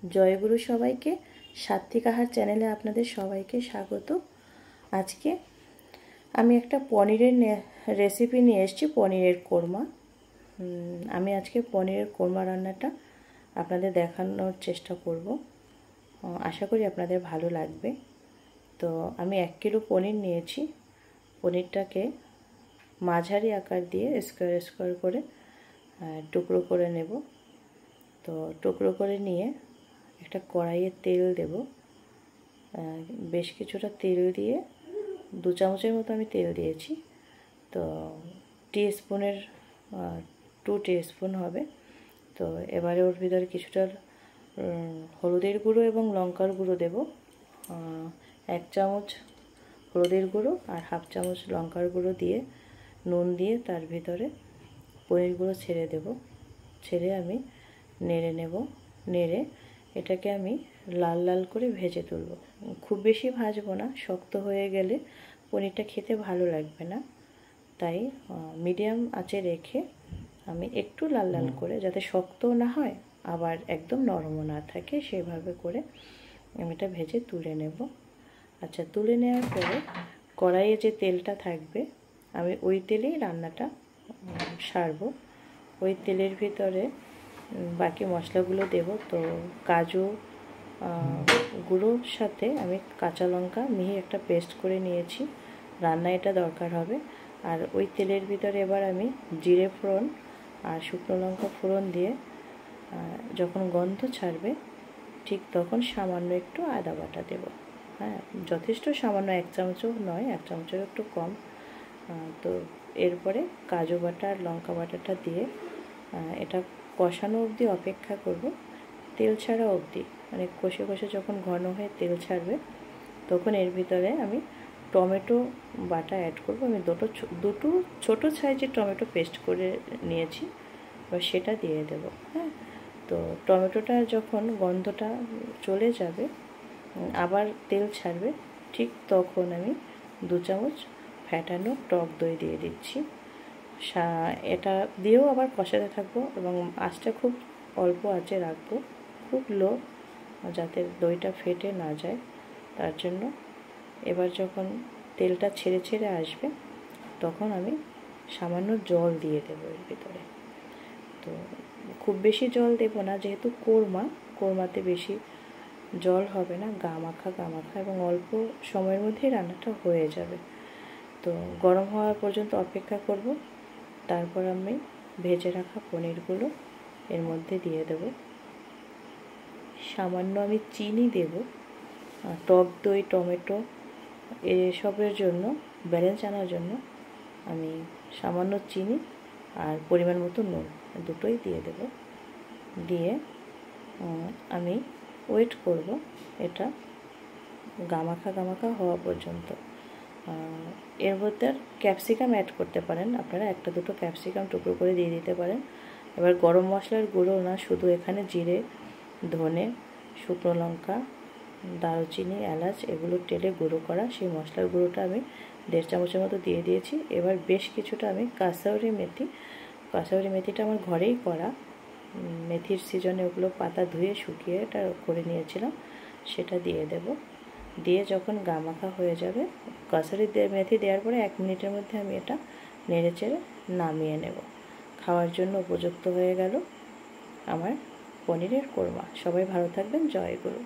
জয়গুরু সবাইকে। সাত্বিক আহার চ্যানেলে আপনাদের সবাইকে স্বাগত। আজকে আমি একটা পনিরের রেসিপি নিয়ে এসেছি, পনিরের কোরমা। আমি আজকে পনিরের কোরমা রান্নাটা আপনাদের দেখানোর চেষ্টা করব। আশা করি আপনাদের ভালো লাগবে। তো আমি 1 কিলো পনির নিয়েছি। পনিরটাকে মাঝারি আকার দিয়ে স্কোয়ার স্কোয়ার করে টুকরো করে নেব। তো টুকরো করে নিয়ে একটা কড়াইয়ে তেল দেব। বেশ কিছুটা তেল দিয়ে 2 চামচের মতো আমি তেল দিয়েছি। তো টিস্পুনের 2 টিস্পুন হবে। তো এবারে ওর ভিতরে কিছুটা হলুদের গুঁড়ো এবং লঙ্কার গুঁড়ো দেব। 1 চামচ হলুদের গুঁড়ো আর 1/2 চামচ লঙ্কার গুঁড়ো দিয়ে নুন দিয়ে তার ভিতরে পনিরগুলো ছেড়ে দেব। ছেড়ে আমি নেড়ে নেব। নেড়ে এটাকে আমি লাল লাল করে ভেজে তুলব। খুব বেশি ভাজবো না, শক্ত হয়ে গেলে পনিরটা খেতে ভালো লাগবে না। তাই মিডিয়াম আঁচে রেখে আমি একটু লাল লাল করে, যাতে শক্তও না হয় আবার একদম নরমও না থাকে, সেভাবে করে আমি এটা ভেজে তুলে নেব। আচ্ছা, তুলে নেওয়ার পরে কড়াইয়ে যে তেলটা থাকবে আমি ওই তেলেই রান্নাটা সারবো। ওই তেলের ভিতরে বাকি মশলাগুলো দেব। তো কাজু গুঁড়োর সাথে আমি কাঁচা লঙ্কা মিহি একটা পেস্ট করে নিয়েছি, রান্না এটা দরকার হবে। আর ওই তেলের ভিতরে এবার আমি জিরে ফোড়ন আর শুকনো লঙ্কা ফোড়ন দিয়ে যখন গন্ধ ছাড়বে ঠিক তখন সামান্য একটু আদা বাটা দেব। হ্যাঁ, যথেষ্ট সামান্য, 1 চামচও নয়, 1 চামচের একটু কম। তো এরপরে কাজু বাটা আর লঙ্কা বাটাটা দিয়ে এটা কষানো অবধি অপেক্ষা করব, তেল ছাড়া অবধি। মানে কষে কষে যখন ঘন হয়ে তেল ছাড়বে তখন এর ভিতরে আমি টমেটো বাটা অ্যাড করব। আমি দুটো ছোটো সাইজের টমেটো পেস্ট করে নিয়েছি, এবার সেটা দিয়ে দেব। হ্যাঁ, তো টমেটোটা যখন গন্ধটা চলে যাবে আবার তেল ছাড়বে, ঠিক তখন আমি 2 চামচ ফ্যাটানো টক দই দিয়ে দিচ্ছি। এটা দিয়েও আবার কষাতে থাকবো এবং আঁচটা খুব অল্প আঁচে রাখবো, খুব লো, যাতে দইটা ফেটে না যায়। তার জন্য এবার যখন তেলটা ছেড়ে ছেড়ে আসবে তখন আমি সামান্য জল দিয়ে দেবো এর ভিতরে। তো খুব বেশি জল দেবো না, যেহেতু কোরমাতে বেশি জল হবে না, গা মাখা এবং অল্প সময়ের মধ্যেই রান্নাটা হয়ে যাবে। তো গরম হওয়া পর্যন্ত অপেক্ষা করব। তারপর আমি ভেজে রাখা পনিরগুলো এর মধ্যে দিয়ে দেব। সামান্য আমি চিনি দেব। টক দই, টমেটো এসবের জন্য, ব্যালেন্স আনার জন্য আমি সামান্য চিনি আর পরিমাণ মতো নুন দুটোই দিয়ে দেব। দিয়ে আমি ওয়েট করব এটা গামাখা হওয়া পর্যন্ত। এর মধ্যে ক্যাপসিকাম অ্যাড করতে পারেন আপনারা, 1-2 ক্যাপসিকাম টুকরো করে দিয়ে দিতে পারেন। এবার গরম মশলার গুঁড়ো না, শুধু এখানে জিরে, ধনে, শুকনো লঙ্কা, দারুচিনি, এলাচ এগুলো টেলে গুঁড়ো করা সেই মশলার গুঁড়োটা আমি 1.5 চামচের মতো দিয়ে দিয়েছি। এবার বেশ কিছুটা আমি কাসুরি মেথিটা আমার ঘরেই করা, মেথির সিজনে ওগুলো পাতা ধুয়ে শুকিয়ে এটা করে নিয়েছিলাম, সেটা দিয়ে দেব। দিয়ে যখন গামাখা হয়ে যাবে, কাসুরি মেথি দেওয়ার পরে 1 মিনিটের মধ্যে আমি এটা নেড়ে চেড়ে নামিয়ে নেব। খাওয়ার জন্য উপযুক্ত হয়ে গেল আমার পনিরের কোরমা। সবাই ভালো থাকবেন। জয় গুরু।